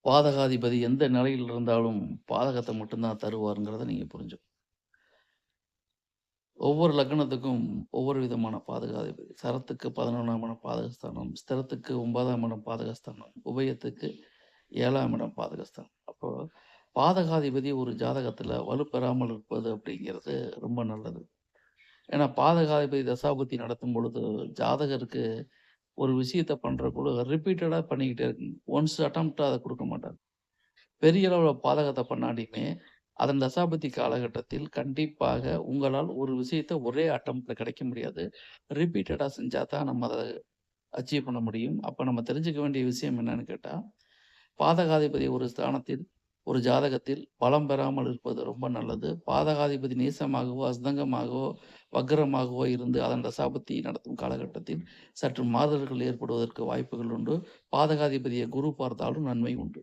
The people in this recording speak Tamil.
பாதகாதிபதி எந்த நிலையில் இருந்தாலும் பாதகத்த மட்டும் தான் தருவாருங்கிறத நீங்க புரிஞ்சுக்கணும். ஒவ்வொரு லக்னத்துக்கும் ஒவ்வொரு விதமான பாதகாதிபதி. சரத்துக்கு 11ஆம் இடம் பாதகஸ்தானம், ஸ்திரத்துக்கு 9ஆம் இடம் பாதகஸ்தானம், உபயத்துக்கு 7ஆம் இடம் பாதகஸ்தானம். அப்போ பாதகாதிபதி ஒரு ஜாதகத்துல வலுப்பெறாமல் இருப்பது அப்படிங்கிறது ரொம்ப நல்லது. ஏன்னா பாதகாதிபதி தசாபுத்தி நடத்தும் பொழுது ஜாதகருக்கு ஒரு விஷயத்த பண்றக்குள்ள ரிப்பீட்டடா பண்ணிக்கிட்டே இருக்கணும். ஒன்ஸ் அட்டெம்ப்ட்டா அத குடுக்க மாட்டார். பெரிய அளவுல பாதகத்த பண்ணாட்டியுமே, அதன் தசாபுத்தி காலகட்டத்தில் கண்டிப்பாக உங்களால் ஒரு விஷயத்த ஒரே அட்டெம்ப்ட்ல கிடைக்க முடியாது. ரிப்பீட்டடா செஞ்சா தான் நம்ம அத அச்சீவ் பண்ண முடியும். அப்ப நம்ம தெரிஞ்சுக்க வேண்டிய விஷயம் என்னன்னு கேட்டா, பாதகாதிபதி ஒரு ஸ்தானத்தில், ஒரு ஜாதகத்தில் பலம் பெறாமல் இருப்பது ரொம்ப நல்லது. பாதகாதிபதி நீசமாகவோ, அஸ்தங்கமாகவோ, வக்ரமாகவோ இருந்து அதன் தசாபுத்தி நடத்தும் காலகட்டத்தில் சற்று மாறுதல்கள் ஏற்படுவதற்கு வாய்ப்புகள் உண்டு. பாதகாதிபதிய குரு பார்த்தாலும் நன்மை உண்டு.